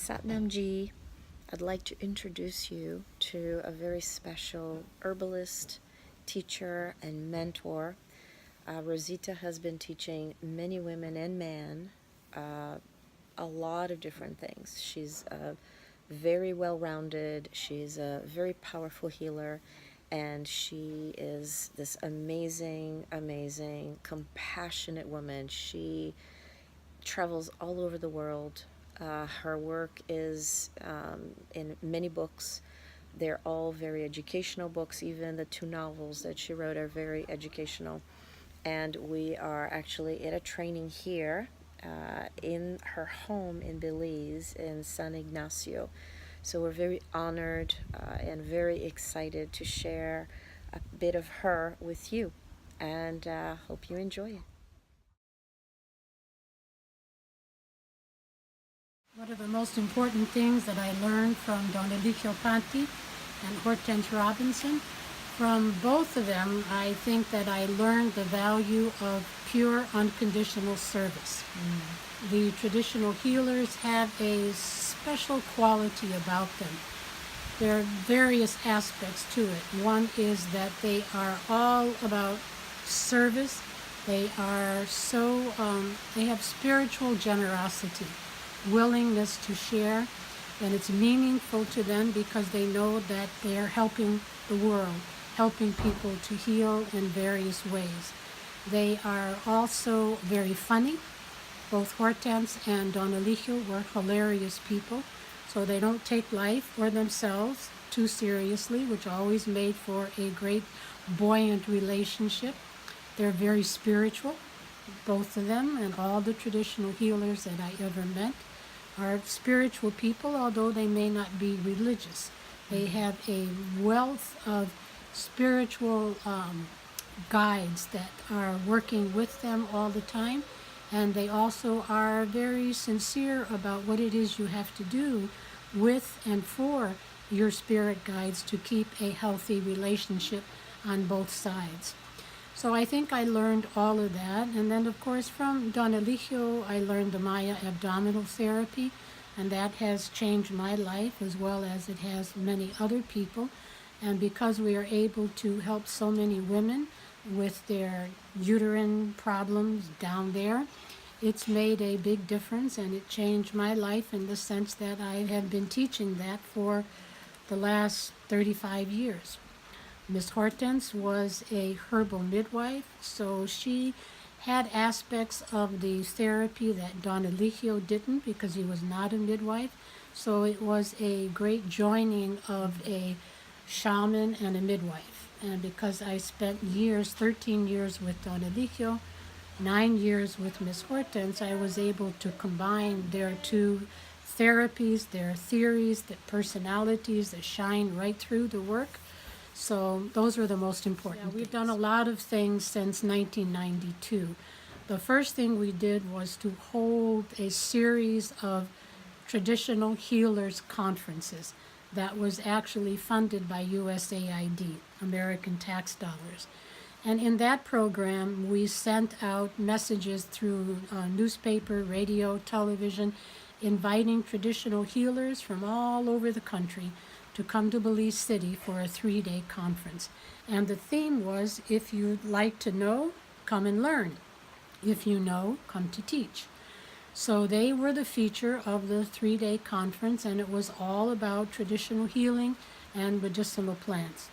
Satnam Ji, I'd like to introduce you to a very special herbalist, teacher, and mentor. Rosita has been teaching many women and men a lot of different things. She's very well-rounded, she's a very powerful healer, and she is this amazing, amazing, compassionate woman. She travels all over the world. Her work is in many books. They're all very educational books. Even the 2 novels that she wrote are very educational. And we are actually at a training here in her home in Belize, in San Ignacio. So we're very honored and very excited to share a bit of her with you, and hope you enjoy it. One of the most important things that I learned from Don Eligio Panti and Hortense Robinson, from both of them, I think that I learned the value of pure, unconditional service. The traditional healers have a special quality about them. There are various aspects to it. One is that they are all about service. They are so, they have spiritual generosity, willingness to share, and it's meaningful to them because they know that they're helping the world, helping people to heal in various ways. They are also very funny. Both Hortense and Don Eligio were hilarious people, so they don't take life or themselves too seriously, which always made for a great buoyant relationship. They're very spiritual, both of them, and all the traditional healers that I ever met are spiritual people, although they may not be religious. They have a wealth of spiritual guides that are working with them all the time, and they also are very sincere about what it is you have to do with and for your spirit guides to keep a healthy relationship on both sides. So I think I learned all of that. And then, of course, from Don Eligio, I learned the Maya Abdominal Therapy, and that has changed my life as well as it has many other people. And because we are able to help so many women with their uterine problems down there, it's made a big difference, and it changed my life in the sense that I have been teaching that for the last 35 years. Miss Hortense was a herbal midwife, so she had aspects of the therapy that Don Eligio didn't because he was not a midwife. So it was a great joining of a shaman and a midwife. And because I spent years, 13 years with Don Eligio, 9 years with Miss Hortense, I was able to combine their 2 therapies, their theories, the personalities that shine right through the work. So those were the most important. We've done a lot of things since 1992. The first thing we did was to hold a series of traditional healers conferences that was actually funded by USAID, American tax dollars. And in that program, we sent out messages through newspaper, radio, television, inviting traditional healers from all over the country to come to Belize City for a 3-day conference. And the theme was, if you'd like to know, come and learn. If you know, come to teach. So they were the feature of the 3-day conference, and it was all about traditional healing and medicinal plants.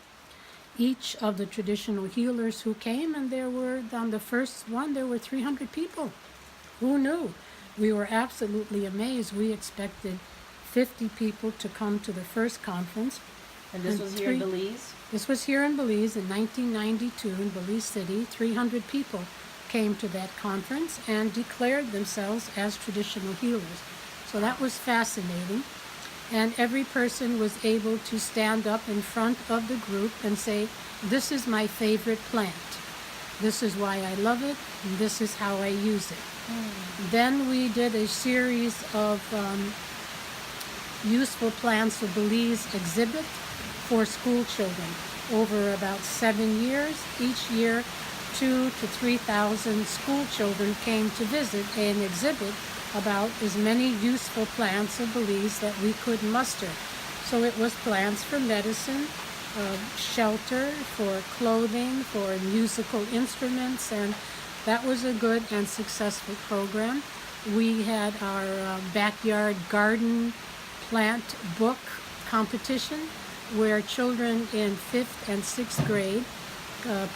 Each of the traditional healers who came, and there were, on the first one, there were 300 people. Who knew? We were absolutely amazed. We expected 50 people to come to the first conference. And this was here in Belize? This was here in Belize in 1992 in Belize City. 300 people came to that conference and declared themselves as traditional healers. So that was fascinating. And every person was able to stand up in front of the group and say, this is my favorite plant. This is why I love it, and this is how I use it. Then we did a series of useful plants of Belize exhibit for school children over about 7 years. Each year, 2,000 to 3,000 school children came to visit an exhibit about as many useful plants of Belize that we could muster. So it was plants for medicine, shelter, for clothing, for musical instruments, and that was a good and successful program. We had our backyard garden plant book competition where children in 5th and 6th grade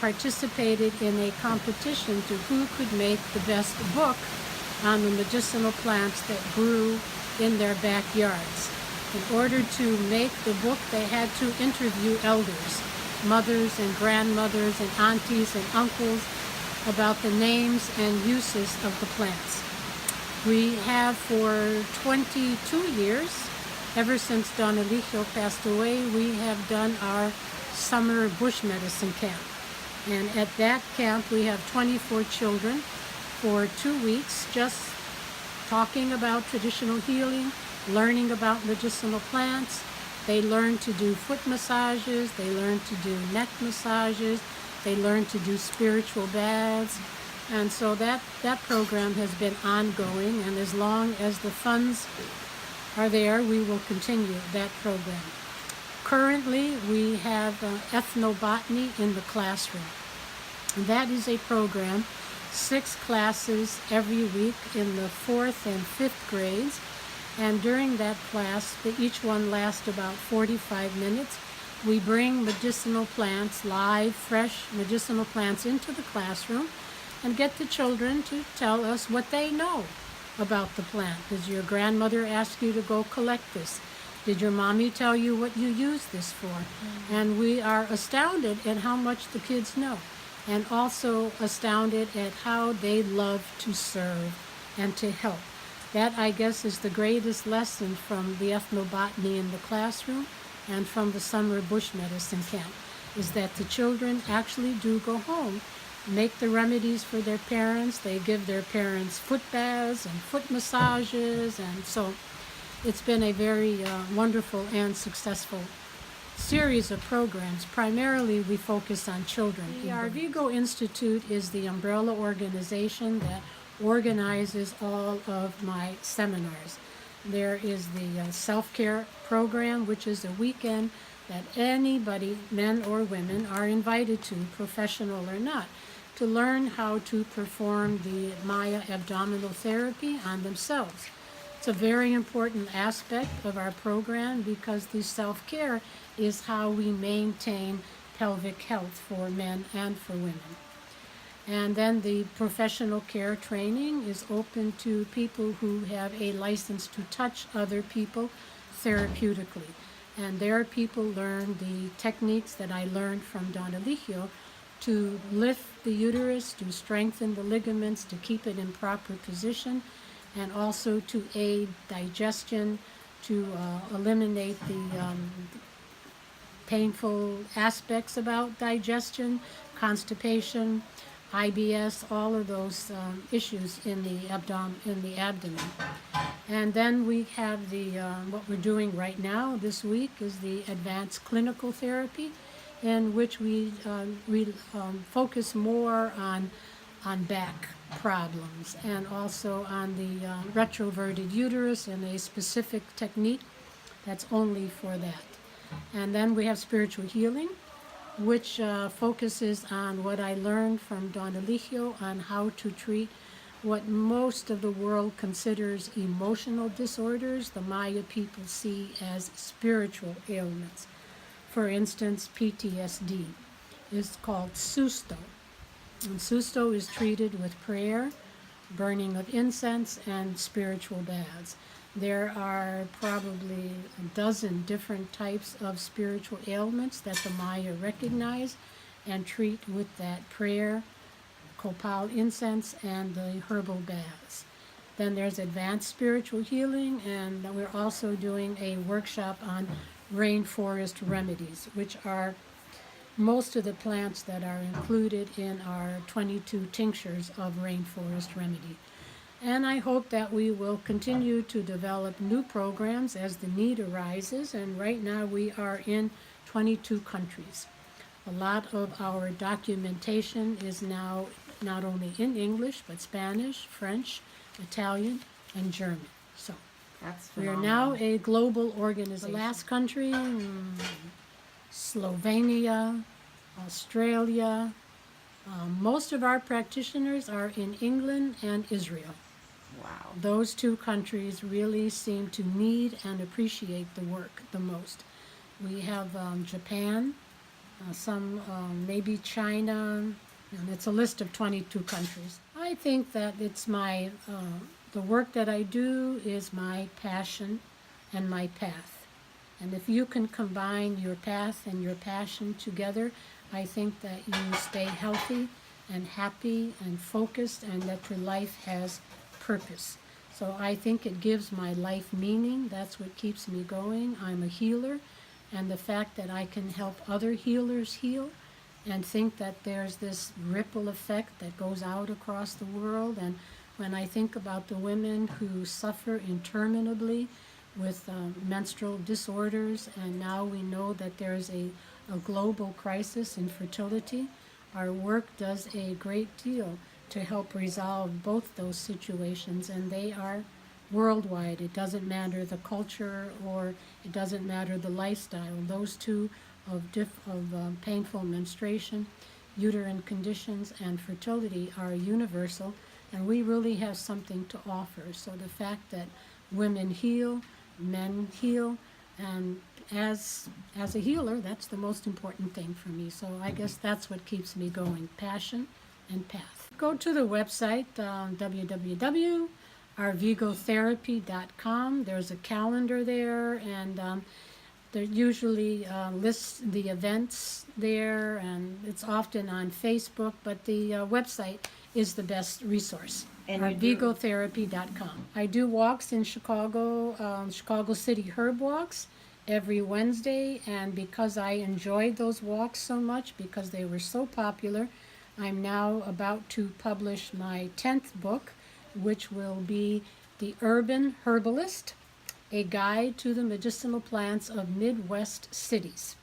participated in a competition to who could make the best book on the medicinal plants that grew in their backyards. In order to make the book, they had to interview elders, mothers and grandmothers and aunties and uncles about the names and uses of the plants. We have for 22 years, ever since Don Eligio passed away, we have done our summer bush medicine camp. And at that camp, we have 24 children for 2 weeks just talking about traditional healing, learning about medicinal plants. They learn to do foot massages, they learn to do neck massages, they learn to do spiritual baths. And so that program has been ongoing, and as long as the funds are there, we will continue that program. Currently, we have ethnobotany in the classroom. And that is a program, 6 classes every week in the 4th and 5th grades. And during that class, each one lasts about 45 minutes. We bring medicinal plants, live, fresh medicinal plants into the classroom and get the children to tell us what they know about the plant. Does your grandmother ask you to go collect this? Did your mommy tell you what you use this for? Mm-hmm. And we are astounded at how much the kids know, and also astounded at how they love to serve and to help. That, I guess, is the greatest lesson from the ethnobotany in the classroom and from the summer bush medicine camp, is that the children actually do go home, make the remedies for their parents. They give their parents foot baths and foot massages, and so it's been a very wonderful and successful series of programs. Primarily, we focus on children. The Arvigo Institute is the umbrella organization that organizes all of my seminars. There is the Self-Care program, which is a weekend that anybody, men or women, are invited to, professional or not, to learn how to perform the Maya Abdominal Therapy on themselves. It's a very important aspect of our program because the self-care is how we maintain pelvic health for men and for women. And then the professional care training is open to people who have a license to touch other people therapeutically. And there people learn the techniques that I learned from Don Eligio to lift the uterus, to strengthen the ligaments, to keep it in proper position, and also to aid digestion, to eliminate the painful aspects about digestion, constipation, IBS, all of those issues in the abdomen. And then we have the what we're doing right now this week is the advanced clinical therapy, in which we focus more on back problems and also on the retroverted uterus and a specific technique that's only for that. And then we have spiritual healing, which focuses on what I learned from Don Eligio on how to treat what most of the world considers emotional disorders, the Maya people see as spiritual ailments. For instance, PTSD is called susto. And susto is treated with prayer, burning of incense, and spiritual baths. There are probably a dozen different types of spiritual ailments that the Maya recognize and treat with that prayer, copal incense, and the herbal baths. Then there's advanced spiritual healing, and we're also doing a workshop on rainforest remedies, which are most of the plants that are included in our 22 tinctures of rainforest remedy. And I hope that we will continue to develop new programs as the need arises, and right now we are in 22 countries. A lot of our documentation is now not only in English, but Spanish, French, Italian, and German. So That's we are phenomenal. now a global organization. The last country, Slovenia, Australia. Most of our practitioners are in England and Israel. Wow. Those two countries really seem to need and appreciate the work the most. We have Japan, some maybe China, and it's a list of 22 countries. I think that it's the work that I do is my passion and my path. And if you can combine your path and your passion together, I think that you stay healthy and happy and focused and that your life has purpose. So I think it gives my life meaning. That's what keeps me going. I'm a healer, and the fact that I can help other healers heal and think that there's this ripple effect that goes out across the world. And when I think about the women who suffer interminably with menstrual disorders, and now we know that there's a global crisis in fertility, our work does a great deal to help resolve both those situations, and they are worldwide. It doesn't matter the culture or it doesn't matter the lifestyle. Those two of painful menstruation, uterine conditions, and fertility are universal, and we really have something to offer. So the fact that women heal, men heal, and as a healer, that's the most important thing for me. So I guess that's what keeps me going, passion and path. Go to the website, www.arvigotherapy.com. There's a calendar there, and there usually lists the events there, and it's often on Facebook, but the website is the best resource. And Arvigotherapy.com. I do walks in Chicago, Chicago City Herb Walks every Wednesday, and because I enjoyed those walks so much, because they were so popular, I'm now about to publish my 10th book, which will be The Urban Herbalist, a guide to the medicinal plants of Midwest cities.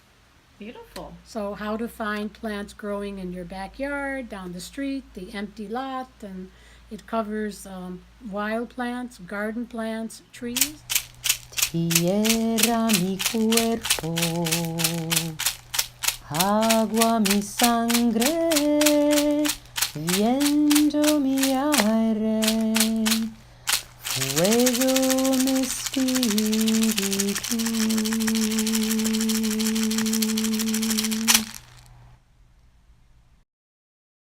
Beautiful. So how to find plants growing in your backyard, down the street, the empty lot, and it covers wild plants, garden plants, trees. Tierra mi cuerpo, agua mi sangre,